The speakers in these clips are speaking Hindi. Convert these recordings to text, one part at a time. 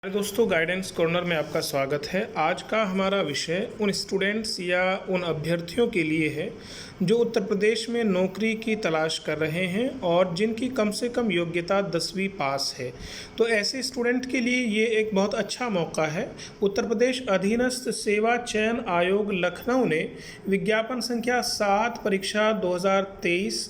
हाय दोस्तों, गाइडेंस कॉर्नर में आपका स्वागत है। आज का हमारा विषय उन स्टूडेंट्स या उन अभ्यर्थियों के लिए है जो उत्तर प्रदेश में नौकरी की तलाश कर रहे हैं और जिनकी कम से कम योग्यता 10वीं पास है। तो ऐसे स्टूडेंट के लिए ये एक बहुत अच्छा मौका है। उत्तर प्रदेश अधीनस्थ सेवा चयन आयोग लखनऊ ने विज्ञापन संख्या 7 परीक्षा 2023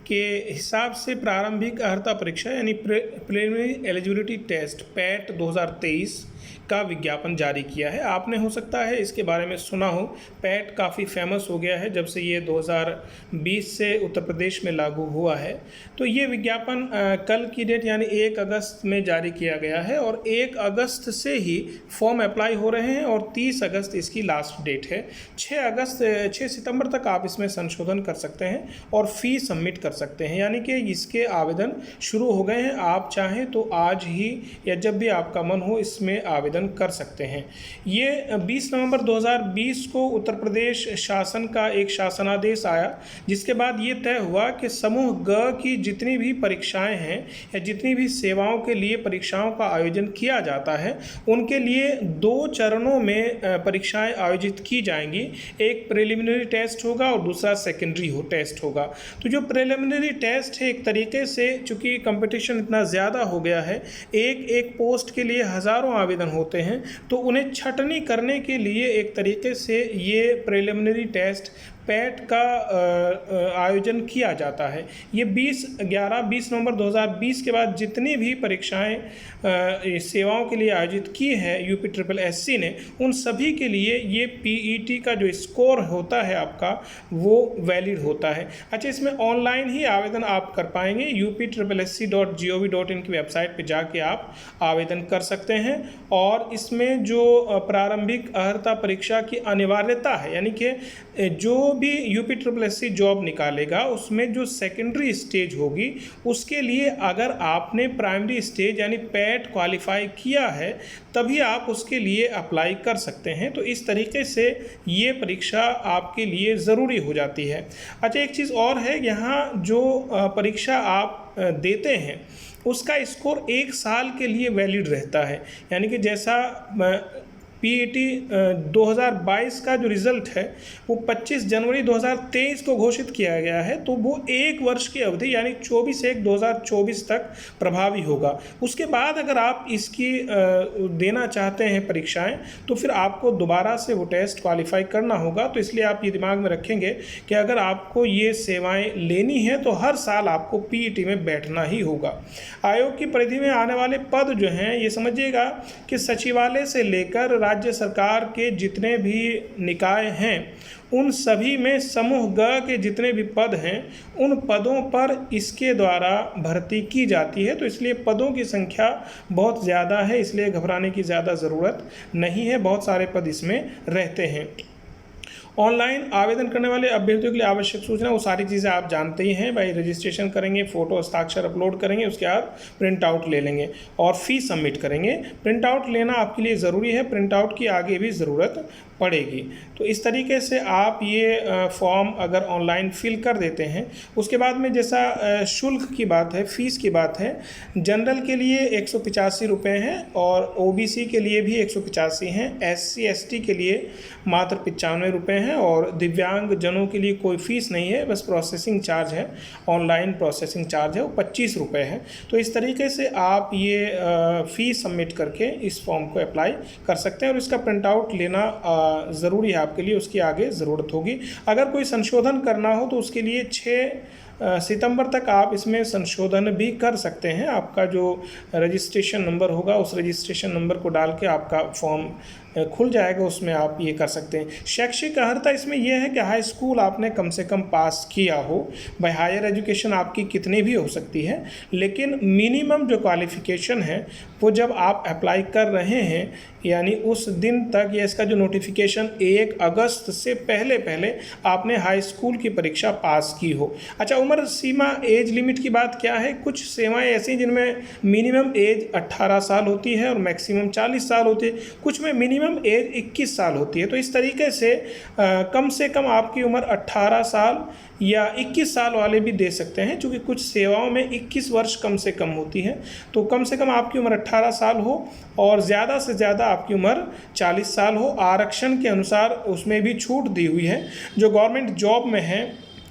के हिसाब से प्रारंभिक अर्हता परीक्षा यानी प्रिलिमिनरी एलिजिबिलिटी टेस्ट पैट 2023 का विज्ञापन जारी किया है। आपने हो सकता है इसके बारे में सुना हो। पैट काफ़ी फेमस हो गया है जब से ये 2020 से उत्तर प्रदेश में लागू हुआ है। तो ये विज्ञापन कल की डेट यानी 1 अगस्त में जारी किया गया है और 1 अगस्त से ही फॉर्म अप्लाई हो रहे हैं और 30 अगस्त इसकी लास्ट डेट है। 6 सितंबर तक आप इसमें संशोधन कर सकते हैं और फीस सबमिट कर सकते हैं, यानी कि इसके आवेदन शुरू हो गए हैं। आप चाहें तो आज ही या जब भी आपका मन हो इसमें आवेदन कर सकते हैं। ये 20 नवंबर 2020 को उत्तर प्रदेश शासन का एक शासनादेश आया, जिसके बाद ये तय हुआ कि समूह ग की जितनी भी परीक्षाएं हैं या जितनी भी सेवाओं के लिए परीक्षाओं का आयोजन किया जाता है उनके लिए 2 चरणों में परीक्षाएं आयोजित की जाएंगी। एक प्रिलिमिनरी टेस्ट होगा और दूसरा सेकेंडरी टेस्ट होगा। तो जो प्रिलिमिनरी टेस्ट है, एक तरीके से चूँकि कंपटीशन इतना ज़्यादा हो गया है, एक पोस्ट के लिए हज़ारों आवेदन होते हैं, तो उन्हें छटनी करने के लिए एक तरीके से ये प्रिलिमिनरी टेस्ट पैट का आयोजन किया जाता है। ये 20 नवंबर 2020 के बाद जितनी भी परीक्षाएं सेवाओं के लिए आयोजित की है UPSSC ने, उन सभी के लिए ये PET का जो स्कोर होता है आपका वो वैलिड होता है। अच्छा, इसमें ऑनलाइन ही आवेदन आप कर पाएंगे। upssc.gov.in की वेबसाइट पर जाके आप आवेदन कर सकते हैं और इसमें जो प्रारंभिक अर्हता परीक्षा की अनिवार्यता है, यानी कि जो भी UPSSC जॉब निकालेगा उसमें जो सेकेंडरी स्टेज होगी उसके लिए अगर आपने प्राइमरी स्टेज यानी पैट क्वालिफाई किया है तभी आप उसके लिए अप्लाई कर सकते हैं। तो इस तरीके से ये परीक्षा आपके लिए ज़रूरी हो जाती है। अच्छा, एक चीज़ और है, यहाँ जो परीक्षा आप देते हैं उसका स्कोर 1 साल के लिए वैलिड रहता है, यानी कि जैसा PET 2022 का जो रिज़ल्ट है वो 25 जनवरी 2023 को घोषित किया गया है, तो वो 1 वर्ष की अवधि यानी 24/1/2024 तक प्रभावी होगा। उसके बाद अगर आप इसकी देना चाहते हैं परीक्षाएं तो फिर आपको दोबारा से वो टेस्ट क्वालिफाई करना होगा। तो इसलिए आप ये दिमाग में रखेंगे कि अगर आपको ये सेवाएं लेनी है तो हर साल आपको PET में बैठना ही होगा। आयोग की परिधि में आने वाले पद जो हैं, ये समझिएगा कि सचिवालय से लेकर राज्य सरकार के जितने भी निकाय हैं उन सभी में समूह ग के जितने भी पद हैं उन पदों पर इसके द्वारा भर्ती की जाती है। तो इसलिए पदों की संख्या बहुत ज़्यादा है, इसलिए घबराने की ज़्यादा ज़रूरत नहीं है। बहुत सारे पद इसमें रहते हैं। ऑनलाइन आवेदन करने वाले अभ्यर्थियों के लिए आवश्यक सूचना वो सारी चीज़ें आप जानते ही हैं भाई। रजिस्ट्रेशन करेंगे, फ़ोटो हस्ताक्षर अपलोड करेंगे, उसके बाद प्रिंट आउट ले लेंगे और फीस सबमिट करेंगे। प्रिंट आउट लेना आपके लिए ज़रूरी है, प्रिंट आउट की आगे भी ज़रूरत पड़ेगी। तो इस तरीके से आप ये फॉर्म अगर ऑनलाइन फिल कर देते हैं, उसके बाद में जैसा शुल्क की बात है, फ़ीस की बात है, जनरल के लिए 185 रुपये हैं और OBC के लिए भी 185 हैं, SC ST के लिए मात्र 95 रुपये हैं और दिव्यांग जनों के लिए कोई फ़ीस नहीं है, बस प्रोसेसिंग चार्ज है, ऑनलाइन प्रोसेसिंग चार्ज है, वो 25 रुपये है। तो इस तरीके से आप ये फ़ीस सबमिट करके इस फॉर्म को अप्लाई कर सकते हैं और इसका प्रिंट आउट लेना ज़रूरी है आपके लिए, उसकी आगे ज़रूरत होगी। अगर कोई संशोधन करना हो तो उसके लिए 6 सितंबर तक आप इसमें संशोधन भी कर सकते हैं। आपका जो रजिस्ट्रेशन नंबर होगा उस रजिस्ट्रेशन नंबर को डाल के आपका फॉर्म खुल जाएगा, उसमें आप ये कर सकते हैं। शैक्षिक अर्हता इसमें यह है कि हाई स्कूल आपने कम से कम पास किया हो। भाई हायर एजुकेशन आपकी कितनी भी हो सकती है, लेकिन मिनिमम जो क्वालिफ़िकेशन है वो जब आप अप्लाई कर रहे हैं यानी उस दिन तक या इसका जो नोटिफिकेशन 1 अगस्त से पहले आपने हाई स्कूल की परीक्षा पास की हो। अच्छा, उम्र उम्र सीमा एज लिमिट की बात क्या है, कुछ सेवाएं ऐसी जिनमें मिनिमम एज 18 साल होती है और मैक्सिमम 40 साल होती है, कुछ में मिनिमम एज 21 साल होती है। तो इस तरीके से कम आपकी उम्र 18 साल या 21 साल वाले भी दे सकते हैं, क्योंकि कुछ सेवाओं में 21 वर्ष कम से कम होती है। तो कम से कम आपकी उम्र 18 साल हो और ज़्यादा से ज़्यादा आपकी उम्र 40 साल हो। आरक्षण के अनुसार उसमें भी छूट दी हुई है। जो गवर्नमेंट जॉब में है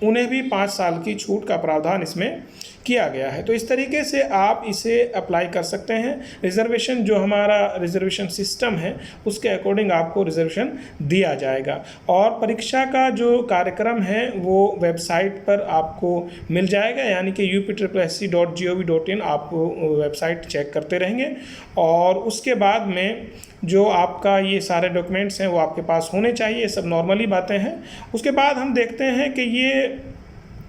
उन्हें भी 5 साल की छूट का प्रावधान इसमें किया गया है। तो इस तरीके से आप इसे अप्लाई कर सकते हैं। रिजर्वेशन जो हमारा रिजर्वेशन सिस्टम है उसके अकॉर्डिंग आपको रिजर्वेशन दिया जाएगा। और परीक्षा का जो कार्यक्रम है वो वेबसाइट पर आपको मिल जाएगा, यानी कि upssc.gov.in आप वेबसाइट चेक करते रहेंगे। और उसके बाद में जो आपका ये सारे डॉक्यूमेंट्स हैं वो आपके पास होने चाहिए। ये सब नॉर्मली बातें हैं। उसके बाद हम देखते हैं कि ये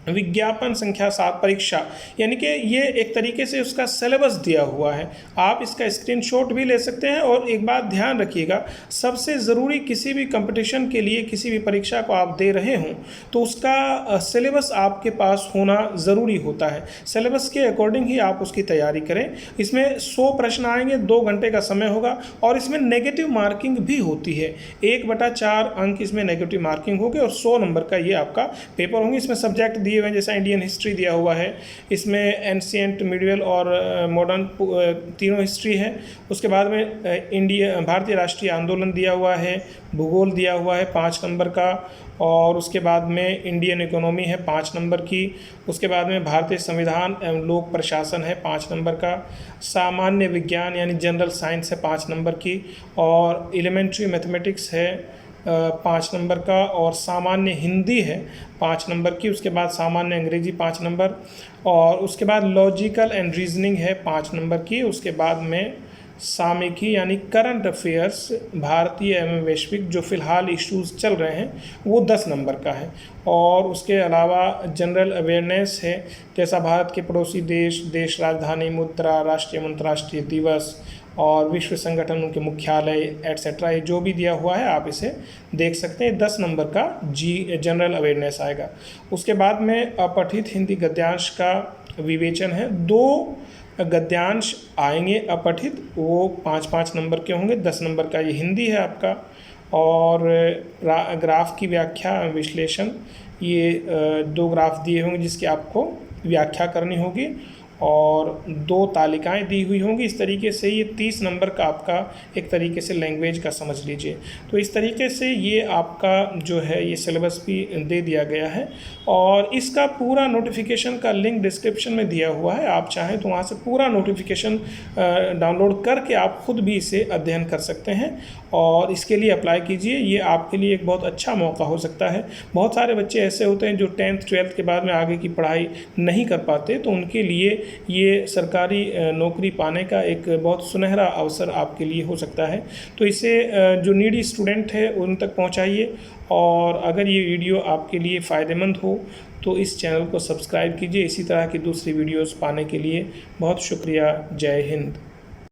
विज्ञापन संख्या 7 परीक्षा, यानी कि ये एक तरीके से उसका सिलेबस दिया हुआ है। आप इसका स्क्रीनशॉट भी ले सकते हैं। और एक बात ध्यान रखिएगा, सबसे ज़रूरी किसी भी कंपटीशन के लिए, किसी भी परीक्षा को आप दे रहे हों तो उसका सिलेबस आपके पास होना ज़रूरी होता है। सिलेबस के अकॉर्डिंग ही आप उसकी तैयारी करें। इसमें 100 प्रश्न आएंगे, 2 घंटे का समय होगा और इसमें नेगेटिव मार्किंग भी होती है। 1/4 अंक इसमें नेगेटिव मार्किंग होगी और 100 नंबर का ये आपका पेपर होंगे। इसमें सब्जेक्ट दिए हुए हैं, जैसा इंडियन हिस्ट्री दिया हुआ है, इसमें एंशिएंट, मिडिवल और मॉडर्न तीनों हिस्ट्री है। उसके बाद में भारतीय राष्ट्रीय आंदोलन दिया हुआ है, भूगोल दिया हुआ है 5 नंबर का, और उसके बाद में इंडियन इकोनॉमी है 5 नंबर की। उसके बाद में भारतीय संविधान एवं लोक प्रशासन है 5 नंबर का। सामान्य विज्ञान यानी जनरल साइंस है 5 नंबर की, और एलिमेंट्री मैथमेटिक्स है 5 नंबर का, और सामान्य हिंदी है 5 नंबर की। उसके बाद सामान्य अंग्रेजी 5 नंबर, और उसके बाद लॉजिकल एंड रीजनिंग है 5 नंबर की। उसके बाद में सामयिकी यानी करंट अफेयर्स, भारतीय एवं वैश्विक जो फ़िलहाल इश्यूज़ चल रहे हैं वो 10 नंबर का है। और उसके अलावा जनरल अवेयरनेस है, जैसा भारत के पड़ोसी देश, देश राजधानी, मुद्रा, राष्ट्रीय अंतर्राष्ट्रीय दिवस और विश्व संगठन, उनके मुख्यालय एट्सेट्रा, ये जो भी दिया हुआ है आप इसे देख सकते हैं। 10 नंबर का जनरल अवेयरनेस आएगा। उसके बाद में अपठित हिंदी गद्यांश का विवेचन है। 2 गद्यांश आएंगे अपठित, वो 5-5 नंबर के होंगे। 10 नंबर का ये हिंदी है आपका। और ग्राफ की व्याख्या विश्लेषण, ये 2 ग्राफ दिए होंगे जिसकी आपको व्याख्या करनी होगी, और 2 तालिकाएं दी हुई होंगी। इस तरीके से ये 30 नंबर का आपका एक तरीके से लैंग्वेज का समझ लीजिए। तो इस तरीके से ये आपका जो है ये सिलेबस भी दे दिया गया है, और इसका पूरा नोटिफिकेशन का लिंक डिस्क्रिप्शन में दिया हुआ है। आप चाहें तो वहाँ से पूरा नोटिफिकेशन डाउनलोड करके आप खुद भी इसे अध्ययन कर सकते हैं और इसके लिए अप्लाई कीजिए। ये आपके लिए एक बहुत अच्छा मौका हो सकता है। बहुत सारे बच्चे ऐसे होते हैं जो 10th 12th के बाद में आगे की पढ़ाई नहीं कर पाते, तो उनके लिए ये सरकारी नौकरी पाने का एक बहुत सुनहरा अवसर आपके लिए हो सकता है। तो इसे जो नीडी स्टूडेंट है उन तक पहुंचाइए, और अगर ये वीडियो आपके लिए फ़ायदेमंद हो तो इस चैनल को सब्सक्राइब कीजिए। इसी तरह की दूसरी वीडियोस पाने के लिए बहुत शुक्रिया। जय हिंद।